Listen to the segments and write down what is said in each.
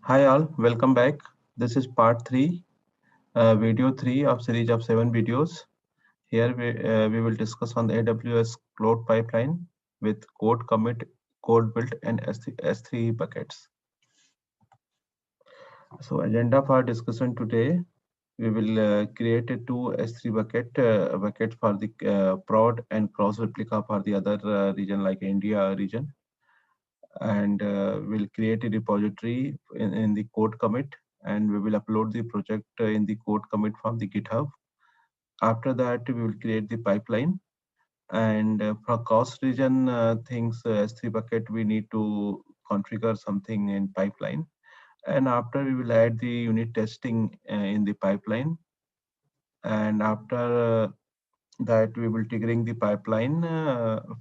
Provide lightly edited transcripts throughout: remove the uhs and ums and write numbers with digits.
Hi all, welcome back. This is part 3, video 3 of series of 7 videos. Here we will discuss on the AWS Cloud Pipeline with CodeCommit, CodeBuild and S3 buckets. So agenda for discussion today, we will create a two S3 bucket for the prod and cross replica for the other region like India region. And we'll create a repository in the code commit, and we will upload the project in the code commit from the GitHub. After that, we will create the pipeline. And for cost region things, S3 bucket, we need to configure something in pipeline. And after, we will add the unit testing in the pipeline. And after that, we will triggering the pipeline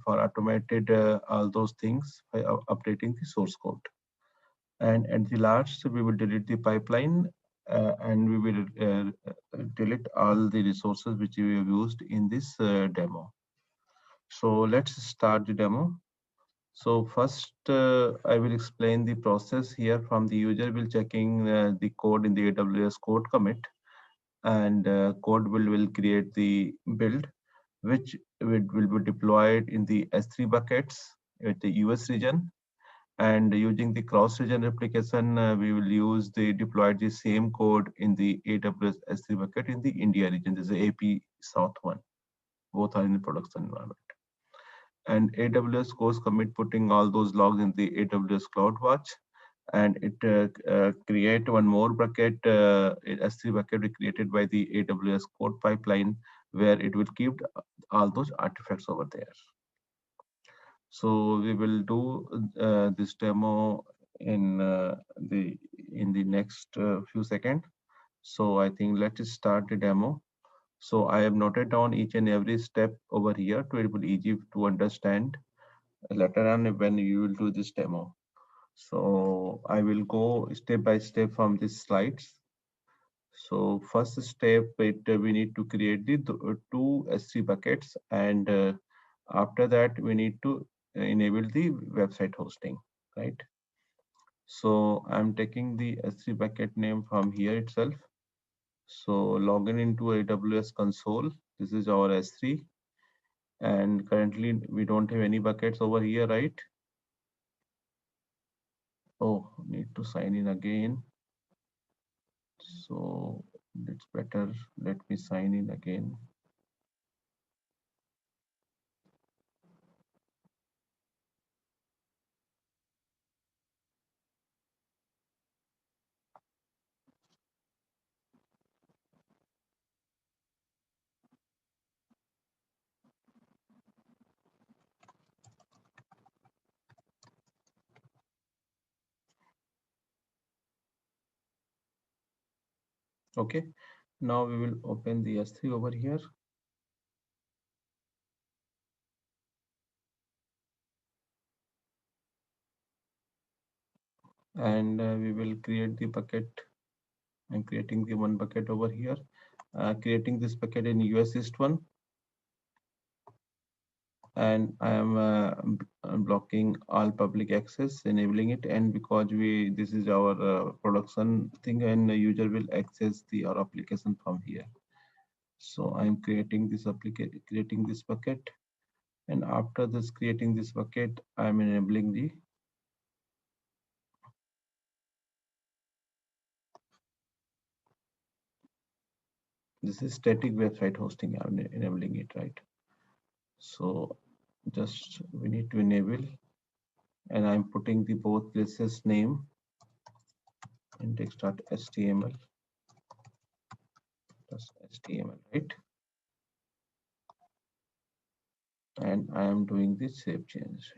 for automated all those things by updating the source code. And at the last, we will delete the pipeline and we will delete all the resources which we have used in this demo. So let's start the demo. So first, I will explain the process here. From the user will checking the code in the AWS CodeCommit, and CodeBuild will create the build, which will be deployed in the S3 buckets at the US region. And using the cross-region replication, we will use the deployed the same code in the AWS S3 bucket in the India region. This is the AP South one. Both are in the production environment. And AWS goes commit putting all those logs in the AWS CloudWatch, and it create one more bucket, S3 bucket created by the AWS CodePipeline, where it will keep all those artifacts over there. So we will do this demo in the next few seconds. So I think let's start the demo. So I have noted down each and every step over here to it will be easy to understand later on when you will do this demo. So I will go step by step from these slides. So first step, we need to create the two S3 buckets, and after that we need to enable the website hosting, right? So I'm taking the S3 bucket name from here itself. So login into AWS console. This is our S3, and currently we don't have any buckets over here, right? Oh, need to sign in again. So it's better. Let me sign in again. Okay, now we will open the S3 over here. And we will create the bucket. I'm creating the one bucket over here, creating this bucket in US East 1. And I am blocking all public access, enabling it. And because this is our production thing, and the user will access our application from here. So I'm creating this bucket. And after this creating this bucket, I'm enabling this is static website hosting. I'm enabling it, right? So just we need to enable, and I'm putting the both places name index.html plus HTML, right? And I am doing the save change.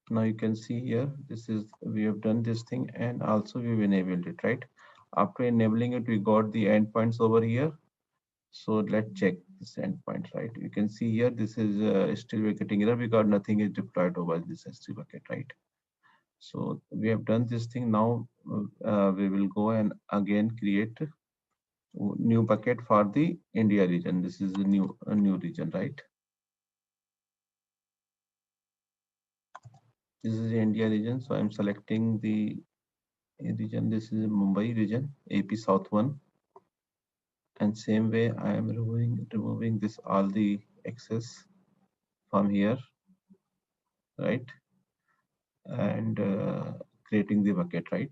Now you can see here, this is we have done this thing, and also we've enabled it, right? After enabling it, we got the endpoints over here. So let's check this endpoint, right? You can see here, this is still we're getting error because nothing is deployed over this S3 bucket, right? So we have done this thing. Now we will go and again create a new bucket for the India region. This is a new region, right? This is the India region, so I'm selecting the region. This is Mumbai region, AP South 1. And same way I am removing this all the excess from here, right? And creating the bucket, right?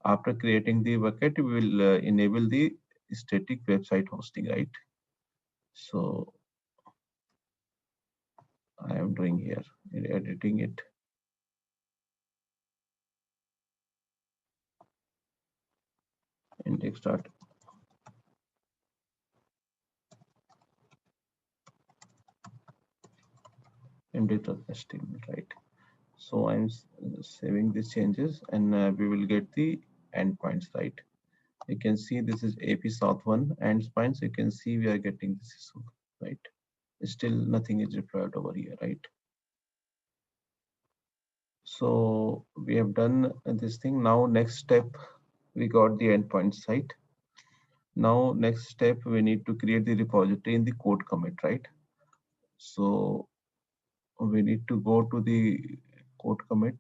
After creating the bucket, we will enable the static website hosting, right? So I am doing here, editing it. Index start. Index.html, right? So I'm saving these changes, and we will get the endpoints, right? You can see this is AP South 1 endpoints. You can see we are getting this issue, right? Still nothing is required over here, right? So we have done this thing. Now next step, we got the endpoint site. Now next step, we need to create the repository in the code commit, right? So we need to go to the code commit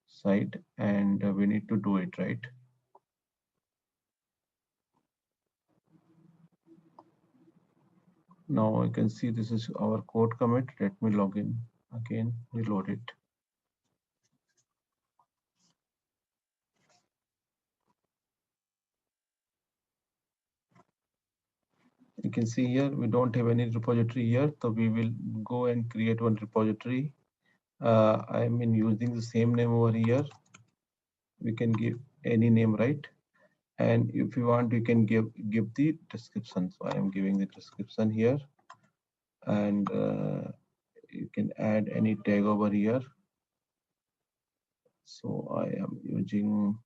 site, and we need to do it, right? Now you can see this is our code commit. Let me log in again, reload it. You can see here we don't have any repository here, so we will go and create one repository. I am using the same name over here. We can give any name, right? And if you want, you can give the description. So I am giving the description here, and you can add any tag over here. So I am using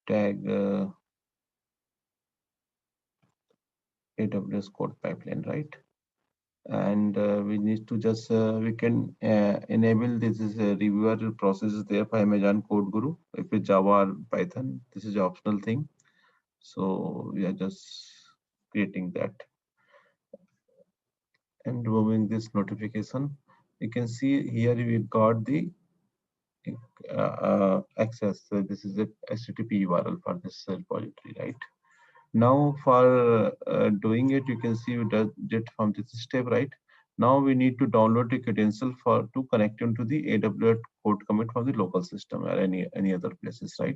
tag AWS CodePipeline, right? And we need to just we can enable this is a reviewer process is there for Amazon Code Guru. If it's Java or Python, this is an optional thing. So we are just creating that and removing this notification. You can see here we got the access. So this is a HTTP URL for this repository, right? Now for doing it, you can see we did from this step, right? Now we need to download the credential for to connect into the AWS code commit from the local system or any other places, right?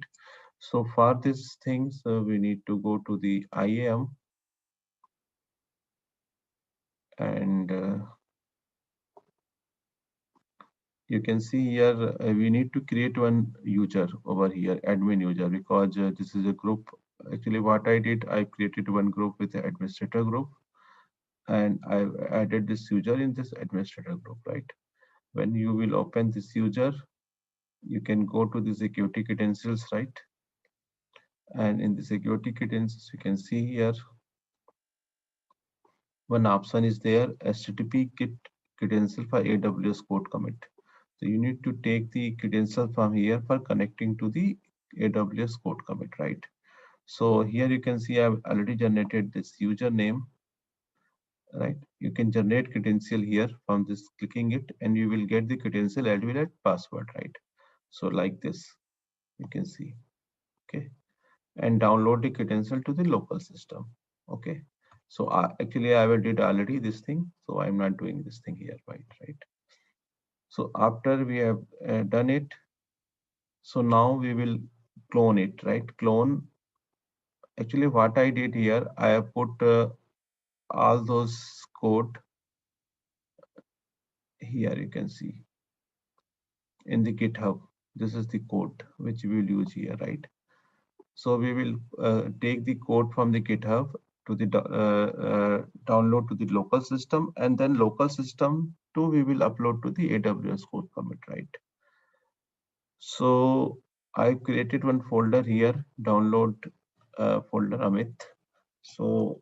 So for these things, we need to go to the IAM, and you can see here we need to create one user over here, admin user, because this is a group. Actually, what I did, I created one group with the administrator group, and I've added this user in this administrator group, right? When you will open this user, you can go to the security credentials, right? And in the security credentials, you can see here one option is there, HTTP Git credential for AWS code commit. So you need to take the credential from here for connecting to the AWS code commit, right? So here you can see I've already generated this username, right? You can generate credential here from this clicking it, and you will get the credential as well as password, right? So like this, you can see, okay, and download the credential to the local system, okay. So actually I did already this thing, so I'm not doing this thing here, right? So after we have done it, so now we will clone it, right? Clone. Actually, what I did here, I have put all those code here. You can see in the GitHub. This is the code which we will use here, right? So we will take the code from the GitHub to the download to the local system, and then local system too we will upload to the AWS code commit, right? So I created one folder here, download folder Amit. So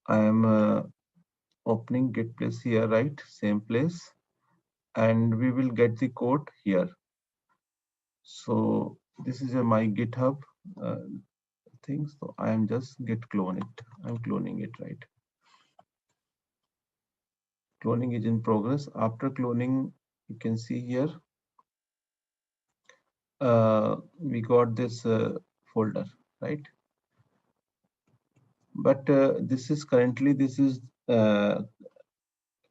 I am opening Git place here, right? Same place, and we will get the code here. So this is my GitHub thing. So I am just git clone it. I'm cloning it, right? Cloning is in progress. After cloning, you can see here, we got this folder, right? But this is currently, this is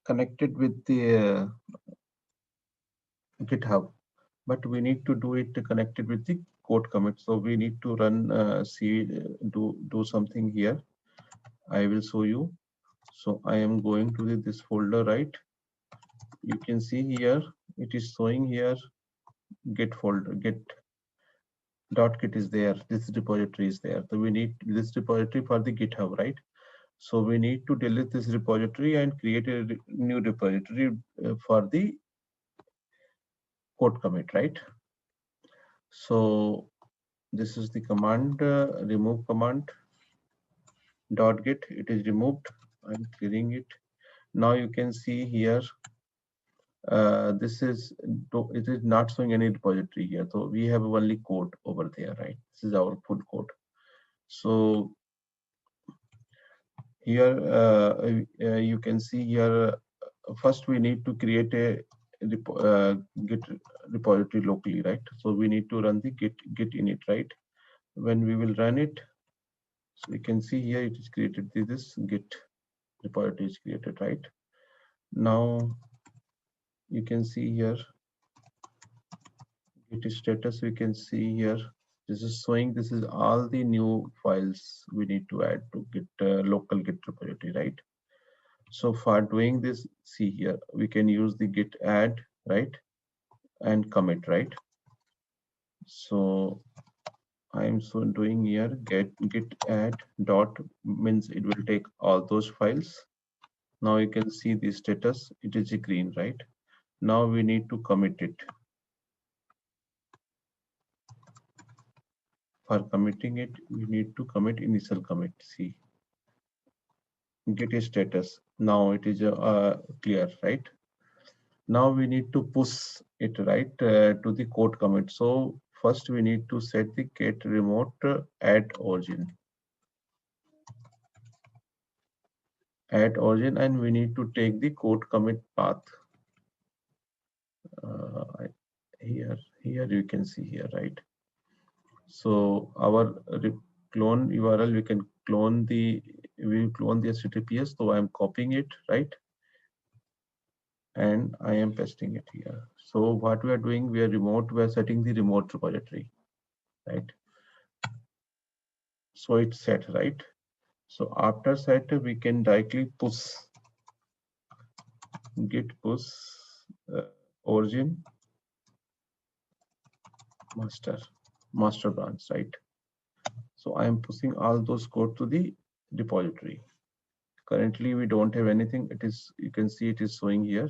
connected with the GitHub, but we need to do it connected with the code commit. So we need to run do something here. I will show you. So I am going to this folder, right? You can see here, it is showing here Git folder, Git.git is there. This repository is there. So we need this repository for the GitHub, right? So we need to delete this repository and create a new repository for the code commit, right? So this is the command, remove command .git. It is removed. I'm clearing it. Now you can see here, this is, it is not showing any repository here. So we have only code over there, right? This is our full code. So here you can see here, first we need to create a Git repository locally, right? So we need to run the Git init, right? When we will run it, so you can see here it is created, this Git repository is created, right? Now you can see here Git status. We can see here, this is showing, this is all the new files we need to add to Git local Git repository, right? So for doing this, see here, we can use the git add, right? And commit, right? So I'm doing here git add dot means it will take all those files. Now you can see the status, it is green, right? Now we need to commit it. For committing it, we need to commit initial commit. See, git status. Now it is clear, right? Now we need to push it, right, to the code commit. So first we need to set the get remote at origin. At origin, and we need to take the code commit path. Here you can see here, right? So our clone URL, we can clone the, HTTPS. So I'm copying it, right? And I am pasting it here. So what we are doing, we are setting the remote repository, right? So it's set, right? So after set, we can directly push git push origin master branch, right? So I am pushing all those code to the repository. Currently, we don't have anything. It is, you can see it is showing here,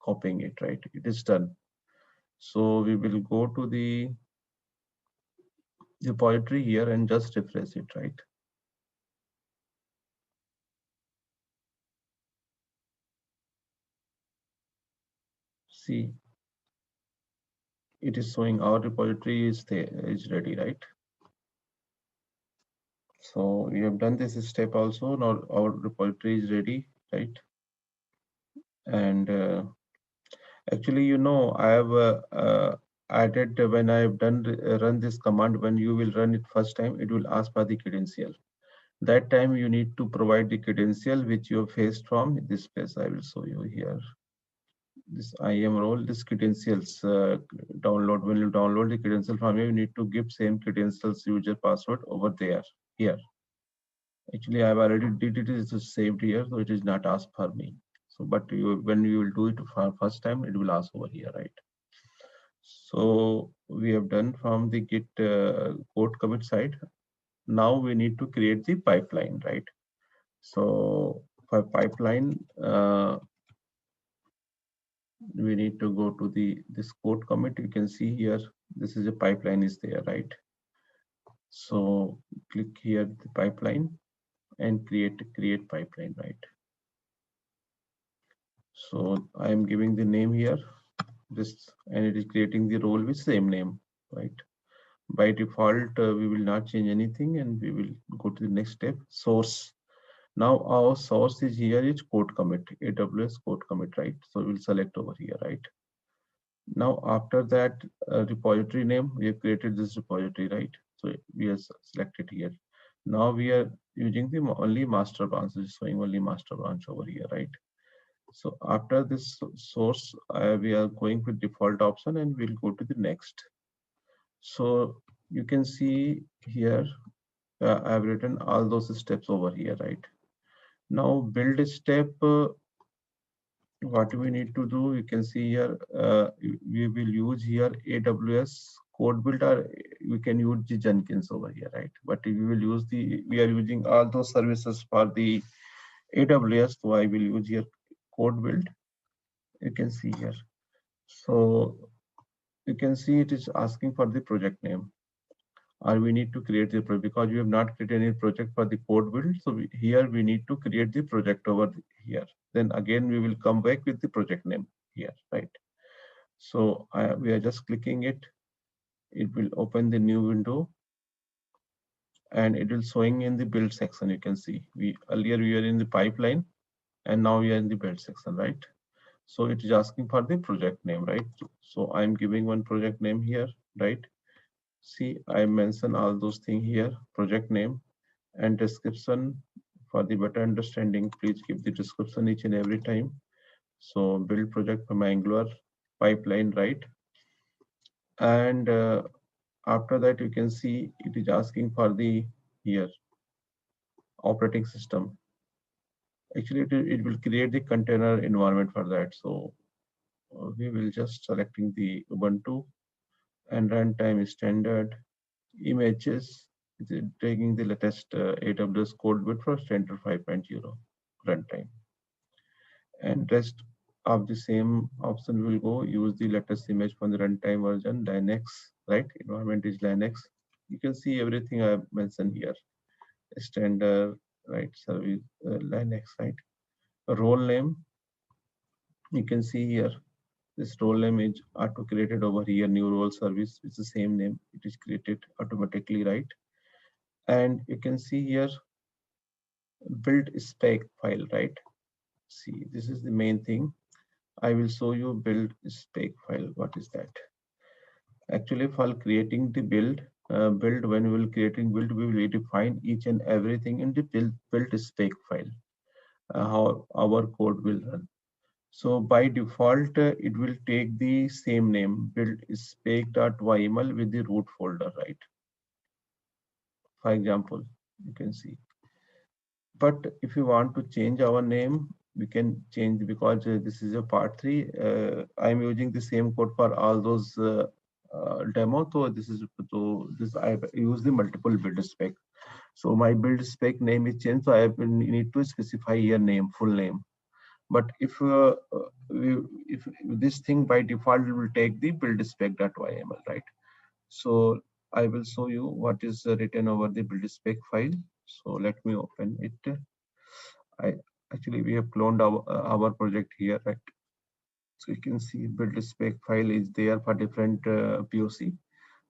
copying it, right? It is done. So we will go to the repository here and just refresh it, right? See, it is showing our repository is there, is ready, right? So we have done this step also. Now our repository is ready, right? And actually, you know, I have added, when I've done run this command, when you will run it first time, it will ask for the credential. That time you need to provide the credential which you have faced from this place. I will show you here. This IAM role, this credentials download. When you download the credential from here, you need to give same credentials, user password over there. Here, actually, I've already did it. It's saved here, so it is not asked for me. So, but you, when you will do it for first time, it will ask over here, right? So we have done from the Git code commit side. Now we need to create the pipeline, right? So for pipeline, we need to go to this code commit. You can see here, this is a pipeline is there, right? So click here the pipeline and create pipeline, right? So I am giving the name here, this, and it is creating the role with same name, right? By default, we will not change anything, and we will go to the next step, source. Now our source is here is code commit, AWS code commit, right? So we'll select over here, right? Now after that repository name, we have created this repository, right? So we have selected here. Now we are using the only master branch, is showing only master branch over here, right? So after this source, we are going with default option and we'll go to the next. So you can see here, I've written all those steps over here, right? Now build step, what we need to do, you can see here, we will use here AWS CodeBuild, or we can use the Jenkins over here, right? But we will use we are using all those services for the AWS, so I will use here CodeBuild. You can see here. So you can see it is asking for the project name, or we need to create the project because we have not created any project for the code build. So here we need to create the project over here. Then again, we will come back with the project name here, right? So we are just clicking it. It will open the new window and it will showing in the build section. You can see earlier we were in the pipeline and now we are in the build section, right? So it is asking for the project name, right? So I'm giving one project name here, right? See, I mention all those things here, project name and description. For the better understanding, please give the description each and every time. So build project from Angular pipeline, right? And after that, you can see it is asking for the here operating system. Actually, it will create the container environment for that. So we will just selecting the Ubuntu and runtime standard images. It is taking the latest AWS CodeBuild for standard 5.0 runtime. And rest of the same option will go use the latest image from the runtime version Linux, right? Environment is Linux. You can see everything I have mentioned here. Standard, right? Service, Linux, right? A role name, you can see here. This role name is auto created over here. New role service is the same name. It is created automatically, right? And you can see here build spec file, right? See, this is the main thing. I will show you build spec file. What is that? Actually, for creating the build, when we will creating build, we will define each and everything in the build spec file, how our code will run. So by default, it will take the same name, build spec.yml with the root folder, right? For example, you can see. But if you want to change our name, we can change because this is a part 3. I'm using the same code for all those demo. So this I use the multiple build spec. So my build spec name is changed. So need to specify your name, full name. But if if this thing by default will take the build spec.yml, right? So I will show you what is written over the build spec file. So let me open it. I actually we have cloned our project here, right? So you can see build spec file is there for different POC.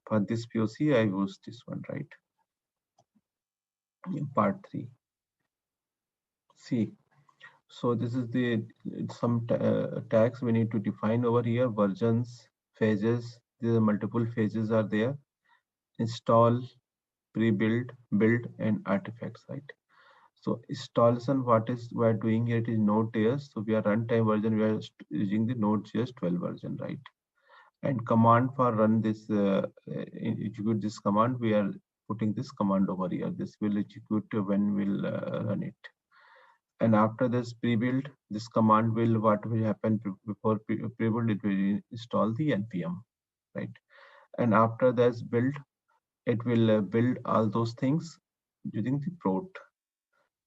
For this POC, I use this one, right? In part 3. See, so this is the some tags we need to define over here. Versions, phases. These are multiple phases are there. Install, pre-build, build, and artifacts, right? So installation, what is we are doing here, it is Node.js. So we are runtime version, we are using the Node.js 12 version, right? And command for run this, execute this command, we are putting this command over here. This will execute when we'll run it. And after this pre-build, this command will, what will happen before pre-build, it will install the npm, right? And after this build, it will build all those things using the prot.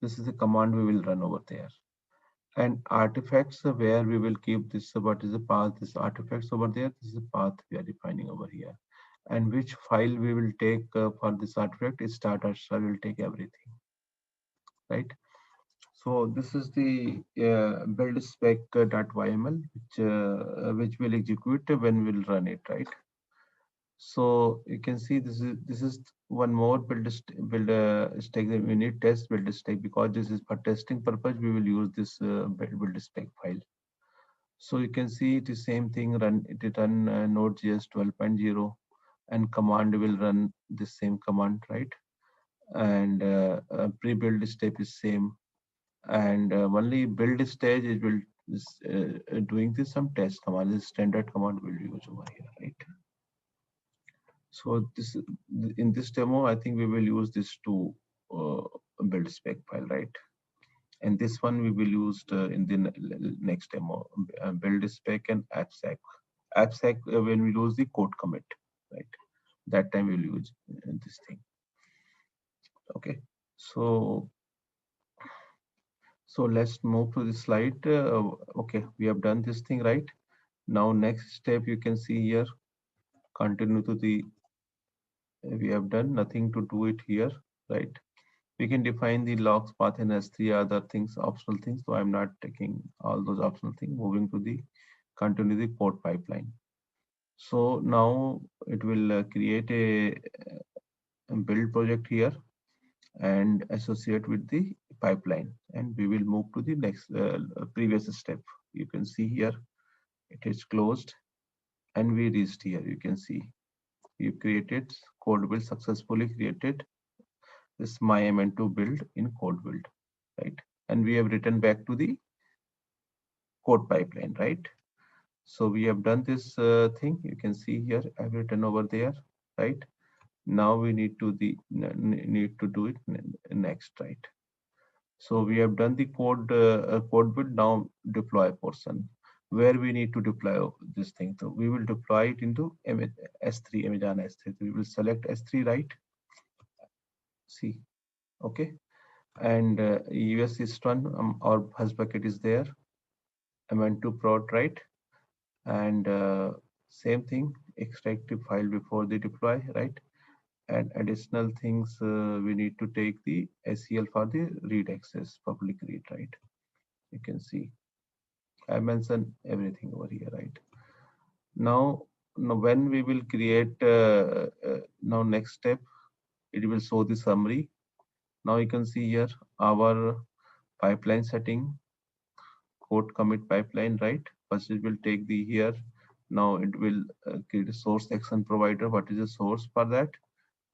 This is the command we will run over there. And artifacts, where we will keep this, what is the path, this artifacts over there, this is the path we are defining over here. And which file we will take for this artifact is starter, so will take everything, right? So this is the build spec.yml, which will execute when we'll run it, right? So you can see this is one more build stack that we need, test build stack, because this is for testing purpose. We will use this build spec file. So you can see it is same thing, run Node.js 12.0, and command will run the same command, right? And pre-build step is same, and only build stage it will doing this some test command. This standard command will use over here, right? So this in this demo, I think we will use this to uh, build spec file, right? And this one we will use in the next demo, build spec and AppSec. AppSec when we use the code commit, right? That time we'll use this thing. Okay, so let's move to the slide. Okay, we have done this thing, right? Now next step you can see here. Continue to the we have done nothing to do it here, right? We can define the logs path and S3 other things, optional things. So I'm not taking all those optional things. Moving to the continue the code pipeline. So now it will create a build project here and associate with the pipeline, and we will move to the next previous step. You can see here it is closed and we reached here. You can see you created CodeBuild, successfully created this MyMN2 build in CodeBuild, right? And we have written back to the code pipeline, right? So we have done this thing. You can see here I've written over there, right? Now we need to do it next, right? So we have done the code build. Now deploy portion, where we need to deploy this thing. So we will deploy it into S3, Amazon S3. We will select S3, right? See, okay. And US East one, our bus bucket is there. MN2 prod, right? And same thing, extract the file before the deploy, right? And additional things, we need to take the SEL for the read access, public read, right? You can see I mentioned everything over here, right? Now when we will create now next step, it will show the summary. Now you can see here our pipeline setting, code commit pipeline, right? First it will take the here. Now it will create a source action provider. What is the source for that?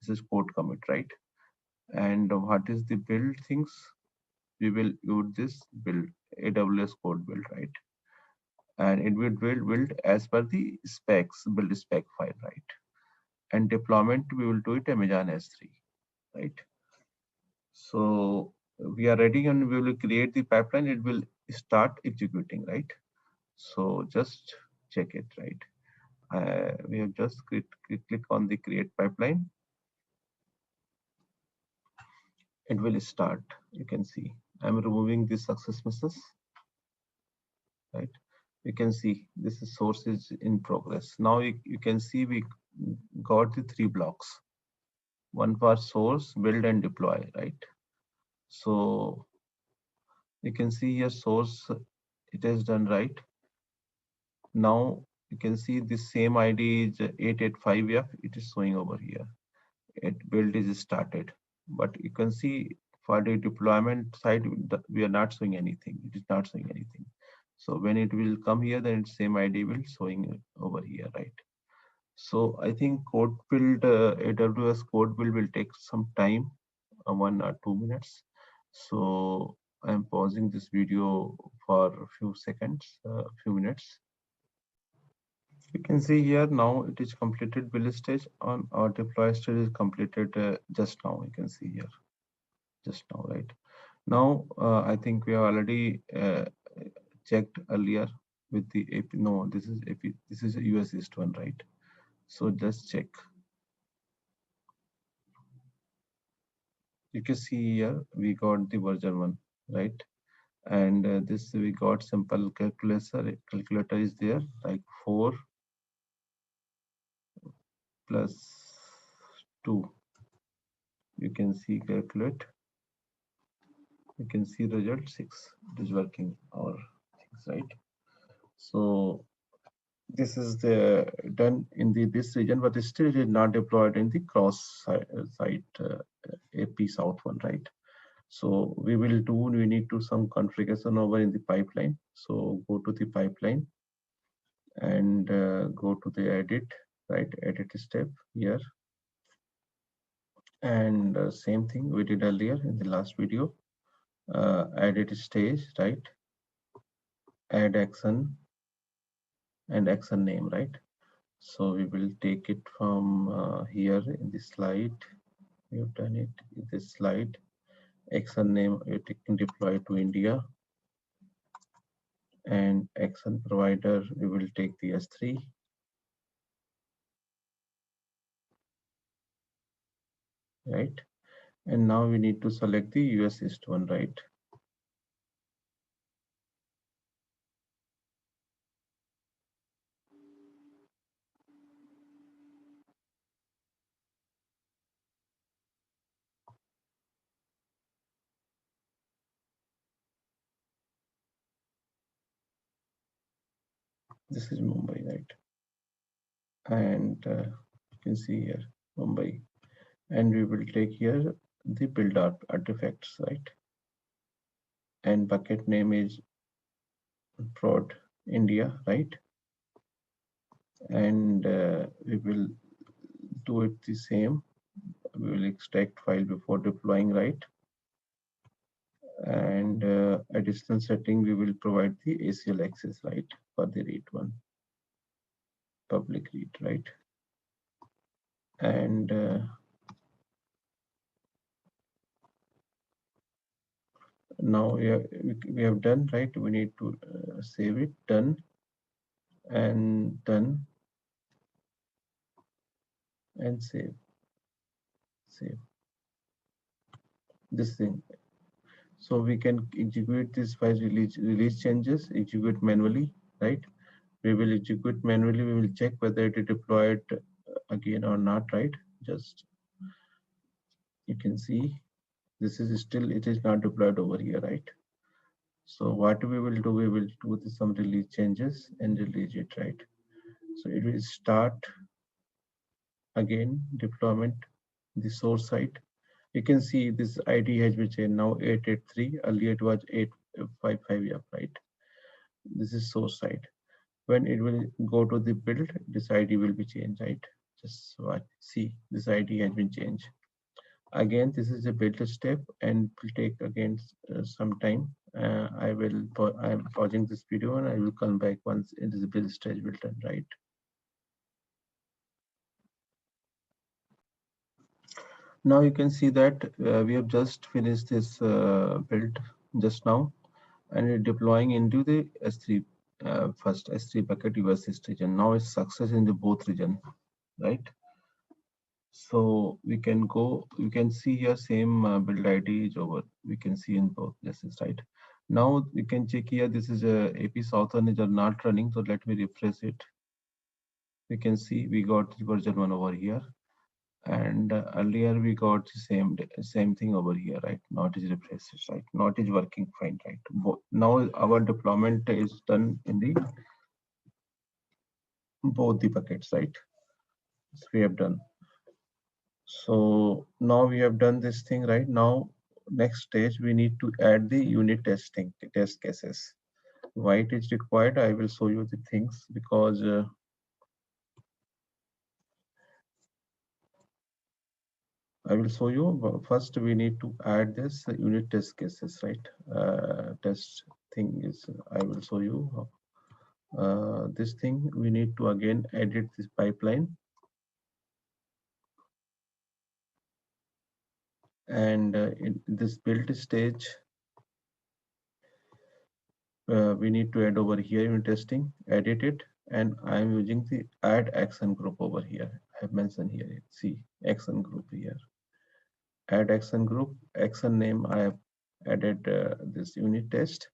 This is code commit, right? And what is the build things? We will use this build, AWS CodeBuild, right? And it will build as per the specs, build spec file, right? And deployment, we will do it Amazon S3, right? So we are ready and we will create the pipeline. It will start executing, right? So just check it, right? We have just click on the create pipeline. It will start. You can see I'm removing the success message, right? You can see this is source is in progress. Now you can see we got the 3 blocks, one for source, build and deploy, right? So you can see here source, it is done, right? Now you can see the same ID is 885F, it is showing over here. It build is started, but you can see for the deployment side, we are not showing anything. It is not showing anything. So when it will come here, then its same ID will showing over here, right? So I think code build, AWS code build will take some time, 1 or 2 minutes. So I'm pausing this video for a few seconds, few minutes. You can see here now it is completed build stage on our deploy stage is completed just now. You can see here just now, right? Now I think we have already checked earlier with the AP. No, this is AP. This is a US East one, right? So just check. You can see here we got the version 1, right? And this we got simple calculator is there, like 4 plus 2. You can see calculate. You can see result 6. It is working our things, right? So this is the done in the this region, but still it is not deployed in the cross site AP South one, right? So we will do, we need to some configuration over in the pipeline. So go to the pipeline and go to the edit, right? Edit step here, and same thing we did earlier in the last video. Edit stage, right? Add action and action name, right? So we will take it from here in the slide. We have done it in this slide. Action name we can deploy to India, and action provider we will take the S3. Right, and now we need to select the US East one, right? This is Mumbai, right? And you can see here Mumbai, and we will take here the build artifacts, right? And bucket name is prod India, right? And we will do it the same. We will extract file before deploying, right? And additional setting, we will provide the ACL access, right? For the read one, public read, right? And now we have done, right? We need to save it, done, and done, and save this thing. So we can execute this file release changes, execute manually, right? We will execute manually. We will check whether it is deployed again or not, right? Just you can see this is still, it is not deployed over here, right? So what we will do, we will do some release changes and release it, right? So it will start again deployment, the source site. You can see this ID has been changed now 883. Earlier it was 855, yeah, right? This is source site. When it will go to the build, this ID will be changed, right? Just watch, see, this ID has been changed. Again, this is a build step and will take again some time. I am pausing this video and I will come back once it is a build stage will done, right? Now you can see that we have just finished this build just now, and we're deploying into the S3 first S3 bucket US East region. Now it's success in the both region, right? So we can go, you can see here same build ID is over. We can see in both places, right? Now we can check here, this is a AP Southern is not running. So let me refresh it. We can see we got the version 1 over here. And earlier we got the same thing over here, right? Now it is refreshed, right? Now it is working fine, right? Now our deployment is done in the both the buckets, right? So we have done. So now we have done this thing, right? Now next stage we need to add the unit testing test cases. Why it is required, I will show you the things, because I will show you. First we need to add this unit test cases, right? Test thing is, I will show you this thing. We need to again edit this pipeline, and in this build stage we need to add over here unit testing, edit it, and I am using the add action group over here. I have mentioned here, see action group here, add action group, action name I have added this unit test,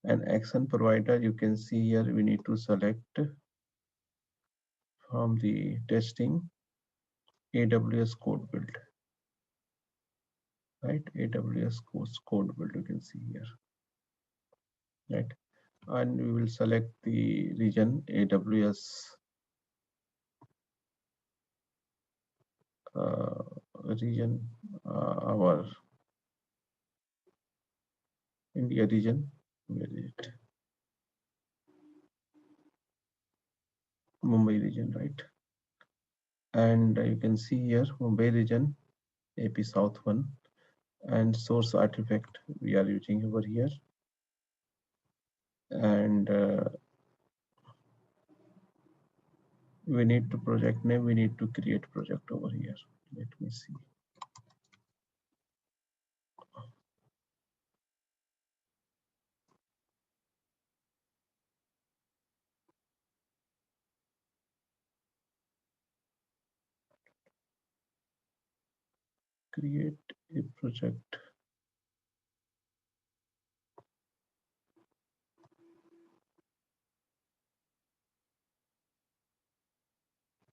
and action provider you can see here we need to select from the testing AWS CodeBuild, right? AWS CodeBuild you can see here, right? And we will select the region AWS region, our India region. Where is it? Mumbai region, right? And you can see here Mumbai region, AP South 1, and source artifact we are using over here. And we need to project name, we need to create project over here. Let me see. Create a project.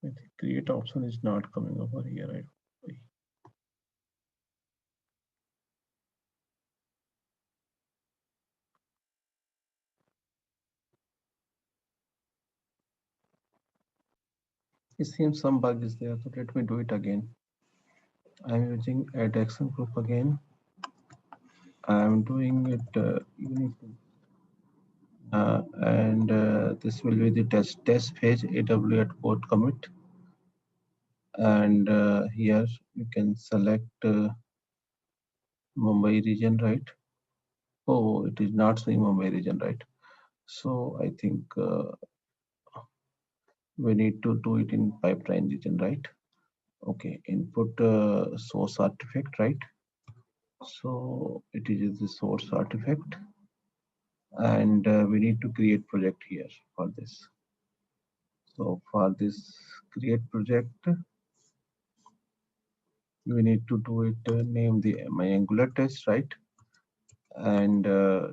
I think create option is not coming over here. It seems some bug is there, so let me do it again. I'm using add action group again. I'm doing it unique. And this will be the test page AWS CodeCommit. And here you can select Mumbai region, right? Oh, it is not saying Mumbai region, right? So I think we need to do it in pipeline region, right? Okay, input source artifact, right? So it is the source artifact, and we need to create project here for this. So for this create project, we need to do it, name my Angular test, right? And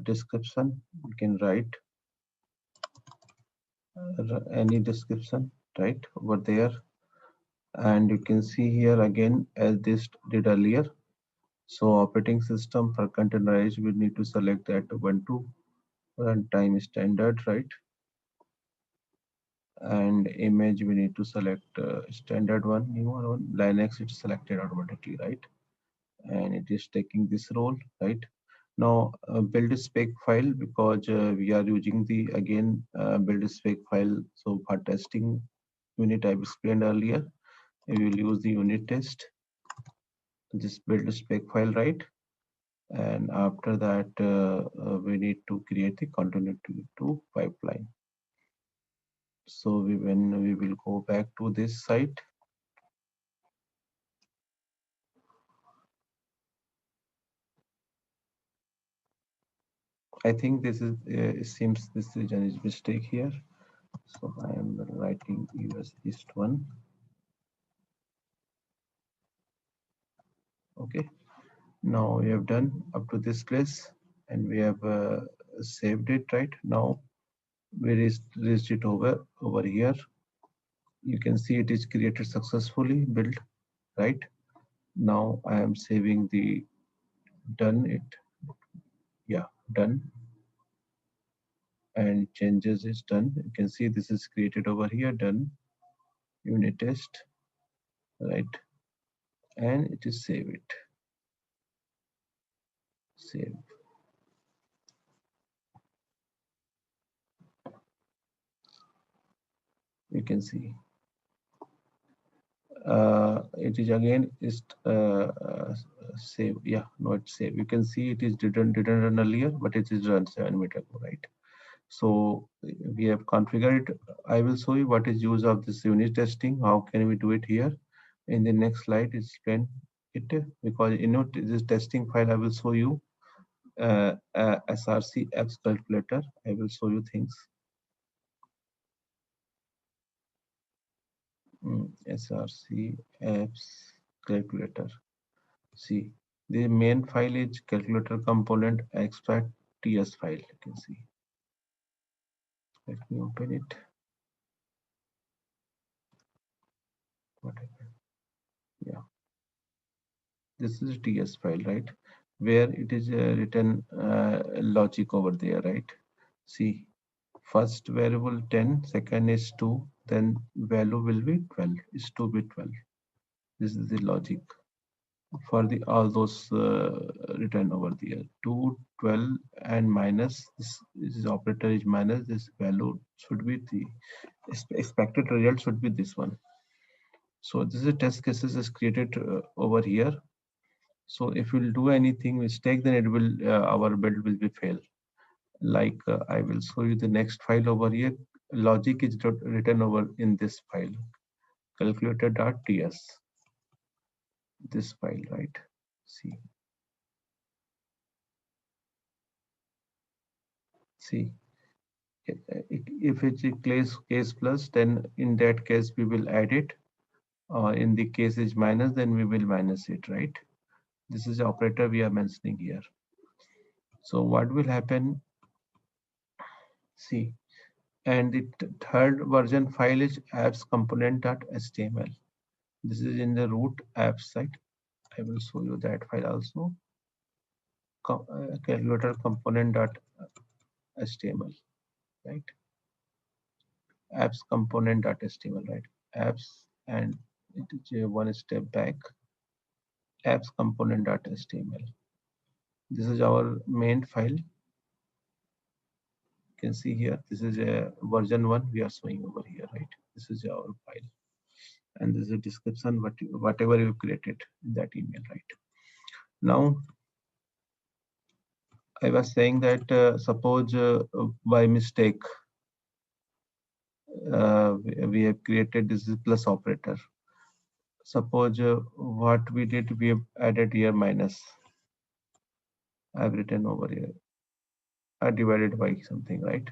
description, you can write any description, right, over there. And you can see here again, as this did earlier. So operating system for containerized, we need to select that Ubuntu runtime standard, right? And image, we need to select standard one, new one. Linux, it's selected automatically, right? And it is taking this role, right? Now build a spec file, because we are using the again build a spec file. So for testing unit I've explained earlier, we will use the unit test. Just build a spec file, right? And after that we need to create the continuity to pipeline. So when we will go back to this site, I think this is it seems this region is mistake here. So I am writing US East 1. Okay, now we have done up to this place, and we have saved it. Right now we reached it over here. You can see it is created successfully, built, right? Now I am saving the done it. Yeah, done. And changes is done. You can see this is created over here, done. Unit test, right? And it is save it. Save. You can see it is again is save. Yeah, not save. You can see it is didn't run earlier, but it is run 7 minutes ago, right? So we have configured. I will show you what is use of this unit testing. How can we do it here? In the next slide, explain it, because this testing file I will show you SRC apps calculator. I will show you things. SRC apps calculator. See, the main file is calculator component extract TS file. You can see. Let me open it. What happened? Yeah, this is TS file, right? Where it is written logic over there, right? See, first variable 10, second is 2, then value will be 12. It's 2 bit 12. This is the logic. for the all those written over there. 2, 12, and minus this operator is minus, this value should be the expected result should be this one. So this is a test cases is created over here. So if we'll do anything mistake, then it will our build will be fail. Like I will show you the next file over here. Logic is written over in this file, calculator.ts. This file, right? See, see. If it's a case plus, then in that case we will add it. In the case is minus, then we will minus it, right? This is the operator we are mentioning here. So what will happen? See, and the third version file is apps component.html. This is in the root apps site. I will show you that file also. Calculator component.html, right? Apps component.html, right? Apps, and it is one step back. Apps component.html. This is our main file. You can see here, this is a version 1 we are showing over here, right? This is our file. And this is a description, whatever you created in that email, right? Now, I was saying that suppose by mistake, we have created this plus operator. Suppose what we did, we have added here minus. I've written over here. I divided by something, right?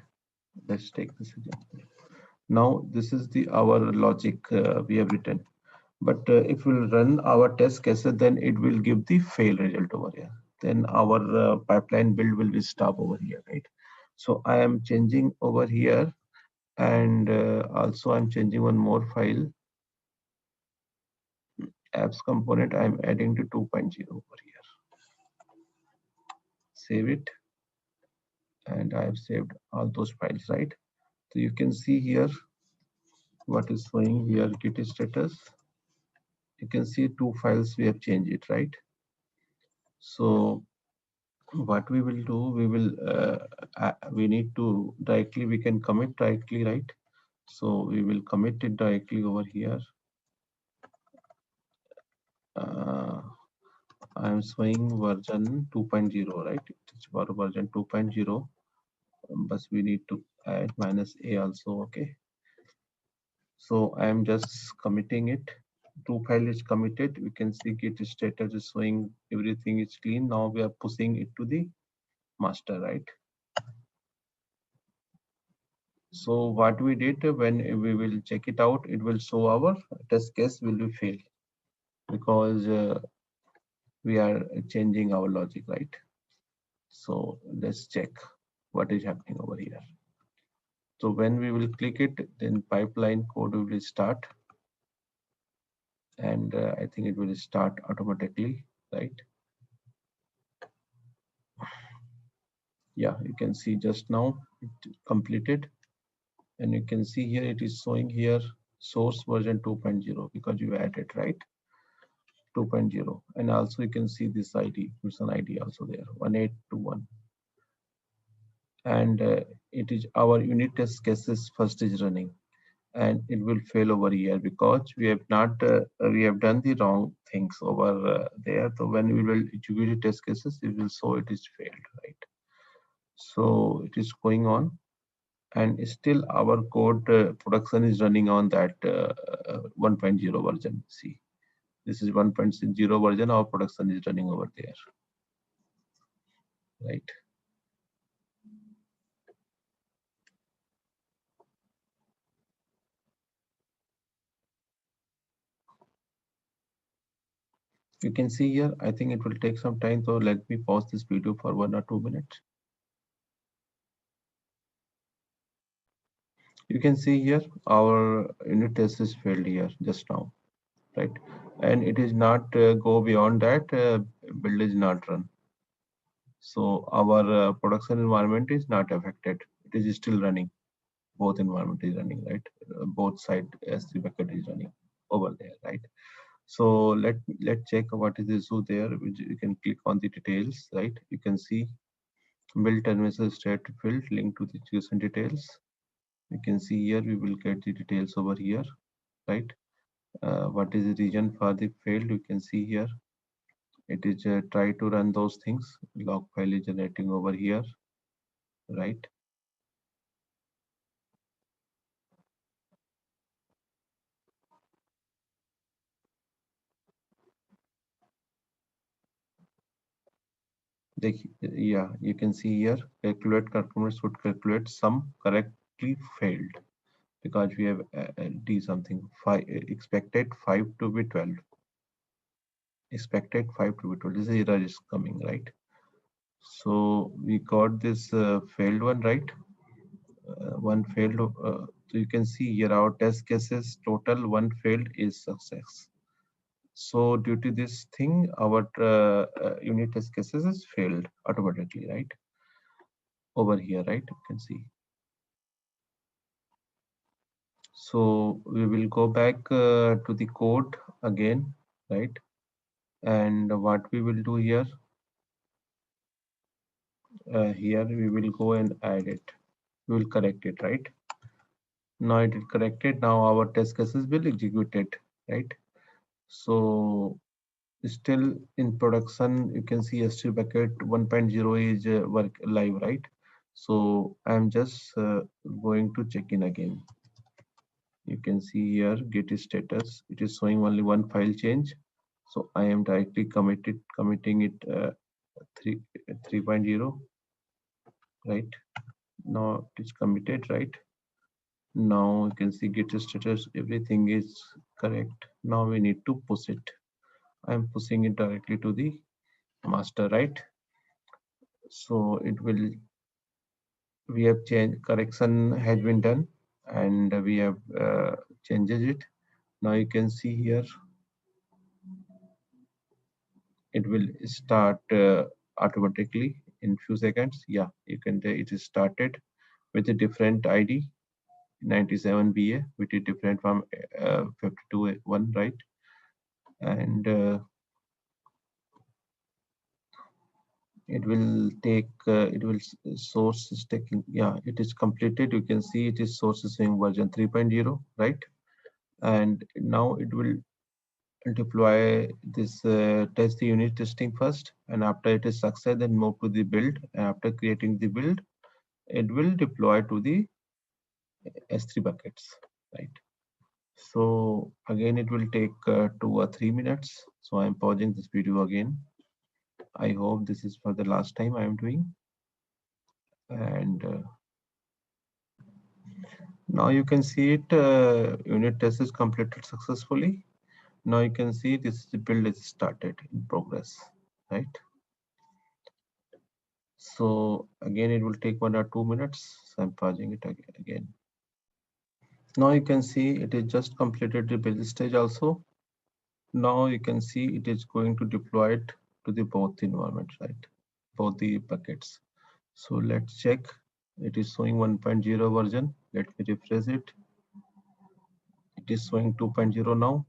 Let's take this example. Now this is the our logic we have written. But if we'll run our test cases, then it will give the fail result over here. Then our pipeline build will be stop over here, right? So I am changing over here, and also I'm changing one more file, apps component. I'm adding to 2.0 over here. Save it, and I have saved all those files, right? So you can see here what is showing here, Git status. You can see 2 files we have changed it, right? So what we will do, we need to directly, we can commit directly, right? So we will commit it directly over here. I'm showing version 2.0, right? It's for version 2.0, but we need to add -a also, okay? So I'm just committing it. 2 file is committed. We can see Git status is showing everything is clean. Now we are pushing it to the master, right? So what we did, when we will check it out, it will show our test case will be failed because we are changing our logic, right? So let's check what is happening over here. So when we will click it, then pipeline code will start, and I think it will start automatically, right? Yeah, you can see just now it completed, and you can see here it is showing here source version 2.0 because you added, right? 2.0, and also you can see this ID, it's an ID also there, 1821, and it is our unit test cases first is running, and it will fail over here because we have not we have done the wrong things over there. So when we will execute test cases, it will show it is failed, right? So it is going on, and still our code production is running on that 1.0 version. See, this is 1.0 version. Our production is running over there, right? You can see here, I think it will take some time, so let me pause this video for 1 or 2 minutes. You can see here our unit test is failed here just now, right? And it is not go beyond that, build is not run. So our production environment is not affected. It is still running. Both environment is running, right? Both side S3 bucket is running over there, right? So let's check what is the issue there. You can click on the details, right? You can see build terminal state field link to the JSON details. You can see here we will get the details over here, right? What is the region for the failed? You can see here it is try to run those things. Log file is generating over here, right? Yeah, you can see here calculate calculate would calculate sum correctly failed because we have d something five expected 5 to be 12, expected 5 to be 12. This error is coming, right? So we got this failed one, right? One failed. So you can see here our test cases total one failed is success. So due to this thing, our unit test cases is failed automatically, right? Over here, right? You can see. So we will go back to the code again, right? And what we will do here, here we will go and add it. We will correct it, right? Now it is corrected. Now our test cases will execute it, right? So still in production, you can see S3 bucket 1.0 is work live, right? So I'm just going to check in again. You can see here Git status. It is showing only one file change. So I am directly committing it 3.0, right? Now it is committed, right? Now you can see Git status, everything is correct. Now we need to push it. I'm pushing it directly to the master, right? So it will, we have changed, correction has been done and we have changes it. Now you can see here, it will start automatically in few seconds. Yeah, you can, it is started with a different ID 97BA, which is different from 52.1, right? And it will take, it will source is taking, yeah, it is completed. You can see it is source is saying version 3.0, right? And now it will deploy this test the unit testing first, and after it is success, then move to the build. And after creating the build, it will deploy to the S3 buckets, right? So again, it will take 2 or 3 minutes. So I'm pausing this video again. I hope this is for the last time I am doing. And now you can see it, unit test is completed successfully. Now you can see this build is started in progress, right? So again, it will take 1 or 2 minutes. So I'm pausing it again. Now you can see it is just completed the build stage also. Now you can see it is going to deploy it to the both environments, right? Both the buckets. So let's check. It is showing 1.0 version. Let me refresh it. It is showing 2.0 now.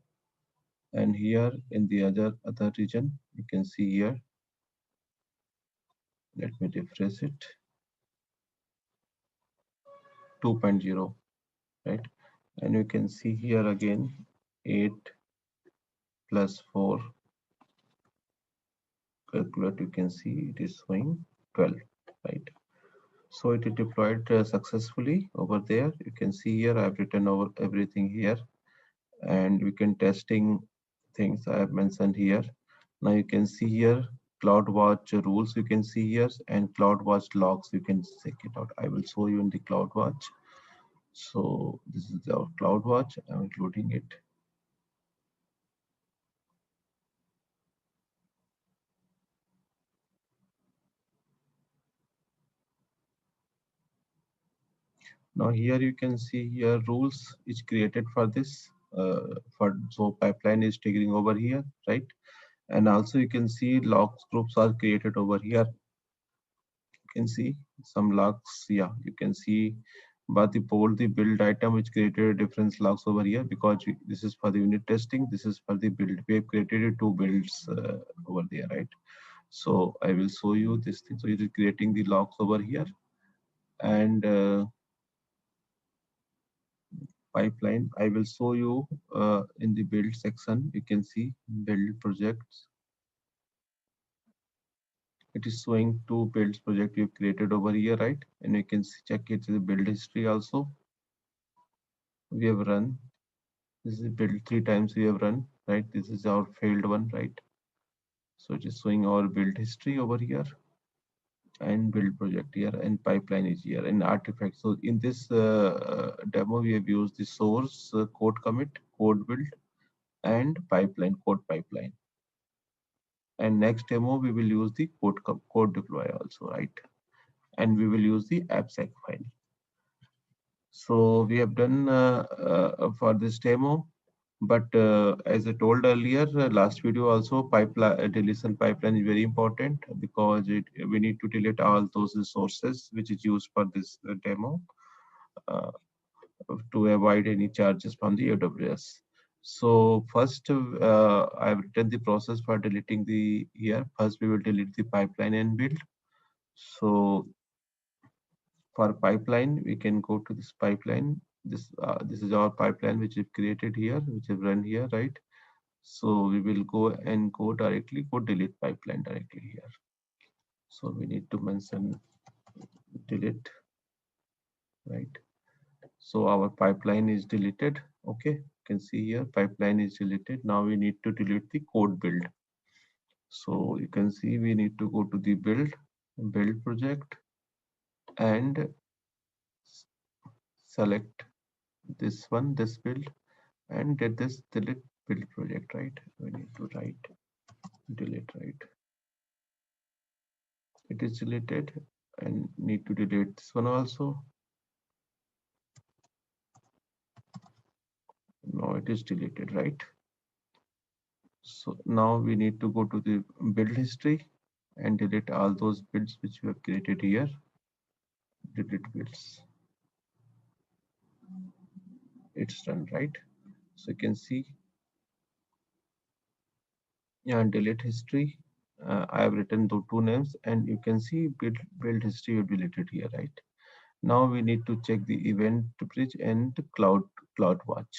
And here in the other region, you can see here. Let me refresh it. 2.0, right? And you can see here again 8 plus 4 calculate. You can see it is showing 12, right? So it is deployed successfully over there. You can see here I've written over everything here, and we can testing things I have mentioned here. Now you can see here CloudWatch rules you can see here, and CloudWatch logs you can check it out. I will show you in the CloudWatch. So this is our CloudWatch. I'm including it. Now here you can see here rules is created for this. So pipeline is triggering over here, right? And also you can see logs groups are created over here. You can see some logs. Yeah, you can see but the bold the build item which created a difference logs over here, because this is for the unit testing, this is for the build. We have created two builds over there, right? So I will show you this thing. So it is creating the logs over here, and pipeline I will show you in the build section. You can see build projects. It is showing two builds project you've created over here, right? And you can check it in the build history also. We have run. This is build 3 times we have run, right? This is our failed one, right? So it is showing our build history over here, and build project here, and pipeline is here, and artifact. So in this demo, we have used the source code commit, code build, and pipeline, code pipeline. And next demo, we will use the code deploy also, right? And we will use the AppSec file. So we have done for this demo, but as I told earlier, last video also, pipeline deletion pipeline is very important, because we need to delete all those resources which is used for this demo uh, to avoid any charges from the AWS. So first, I've written the process for deleting the here. First, we will delete the pipeline and build. So for pipeline, we can go to this pipeline. This is our pipeline which is created here, which is run here, right? So we will go directly, go delete pipeline directly here. So we need to mention delete, right? So our pipeline is deleted. Okay, you can see here pipeline is deleted. Now we need to delete the code build. So you can see we need to go to the build project, and select this one, this build, and get this delete build project, right? We need to write delete, right? It is deleted, and need to delete this one also. Now it is deleted, right? So now we need to go to the build history and delete all those builds which we have created here. Delete builds. It's done, right? So you can see, yeah, delete history. I have written the two names, and you can see build history will be deleted here, right? Now we need to check the event bridge and CloudWatch.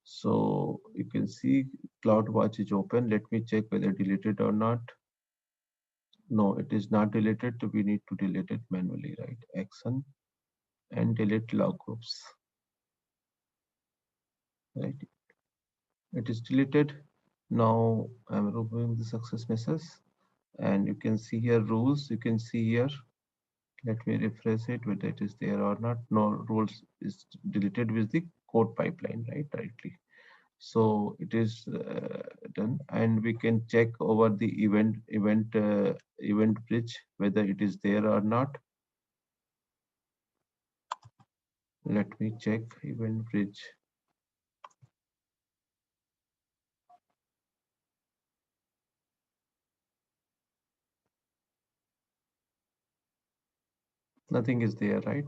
So you can see CloudWatch is open. Let me check whether deleted or not. No, it is not deleted. So we need to delete it manually, right? Action and delete log groups, right? It is deleted. Now I'm removing the success message, and you can see here rules. You can see here. Let me refresh it whether it is there or not. No, rules is deleted with the code pipeline, right? Directly. So it is done, and we can check over the event bridge whether it is there or not. Let me check event bridge. Nothing is there, right?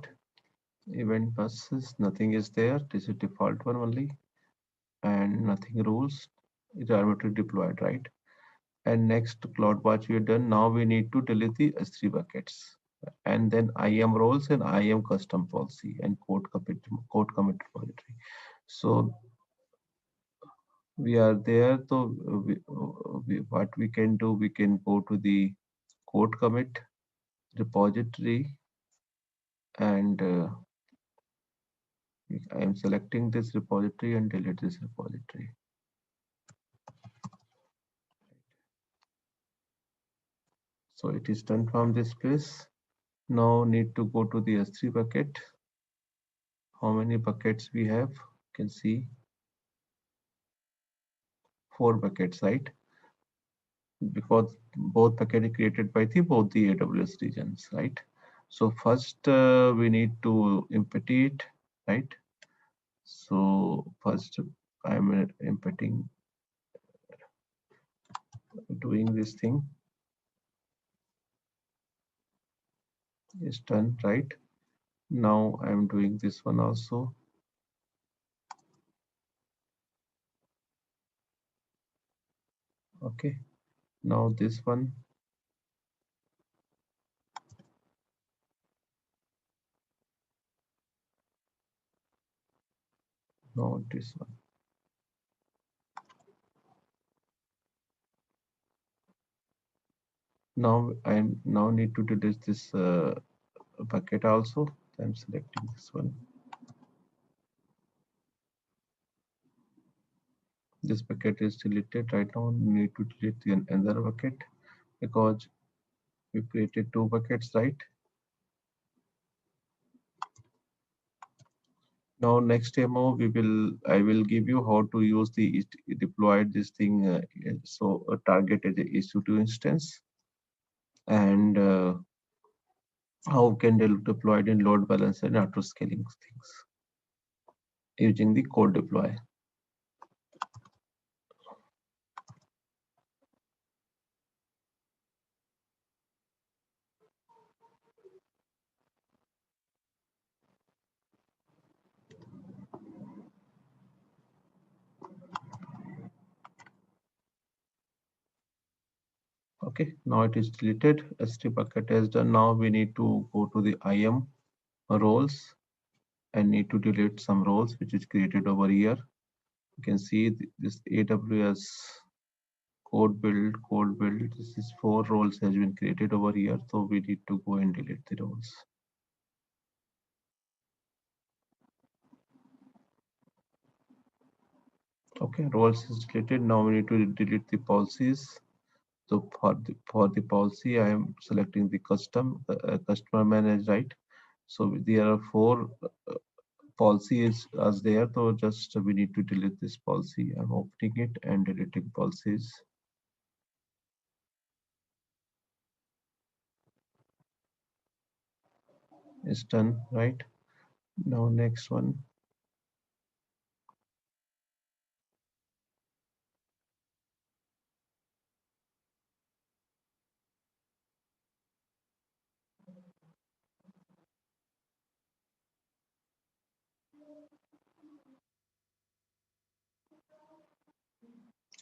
Event buses, nothing is there. This is default one only, and nothing rules. It is automatically deployed, right? And next CloudWatch we are done. Now we need to delete the S3 buckets, and then IAM roles and IAM custom policy and code commit repository. So we are there. So what we can do, we can go to the code commit repository, and I am selecting this repository and delete this repository. So it is done from this place. Now need to go to the S3 bucket. How many buckets we have? You can see 4 buckets, right? Because both buckets are created by both the AWS regions, right? So first we need to empty it, right? So first I'm emptying, doing this thing is done, right? Now I'm doing this one also. Okay, now this one. Now this one. Now I'm now need to delete this bucket also. I'm selecting this one. This bucket is deleted. Right now we need to delete the another bucket because we created two buckets, right? Now next demo I will give you how to use the deploy this thing so target as a EC2 instance, and how can they deploy it in load balancer and auto scaling things using the code deploy. Okay, now it is deleted. S3 bucket is done. Now we need to go to the IAM roles and need to delete some roles which is created over here. You can see this AWS code build. This is 4 roles has been created over here. So we need to go and delete the roles. Okay, roles is deleted. Now we need to delete the policies. So for the policy, I am selecting the customer manage, right? So there are 4 policies as there. So just we need to delete this policy. I'm opening it and deleting policies. It's done, right? Now next one.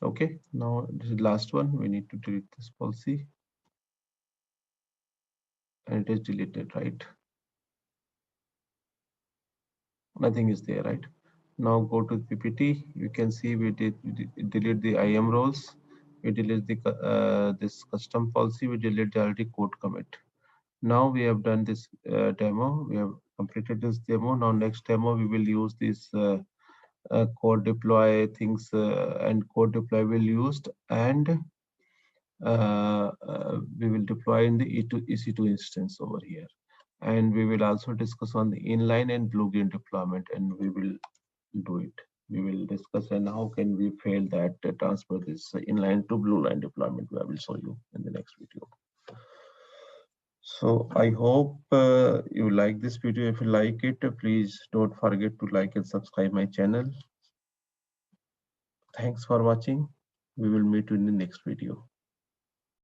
Okay, now this is the last one. We need to delete this policy and it is deleted, right? Nothing is there, right? Now go to PPT. You can see we delete the IAM roles. We delete the this custom policy. We delete the already code commit. Now we have done this demo. We have completed this demo. Now next demo we will use this code deploy things and code deploy will used, and we will deploy in the EC2 instance over here. And we will also discuss on the inline and blue green deployment, and we will do it. We will discuss and how can we fail that transfer this inline to blue line deployment. I will show you in the next video. So I hope you like this video. If you like it, please don't forget to like and subscribe my channel. Thanks for watching. We will meet you in the next video.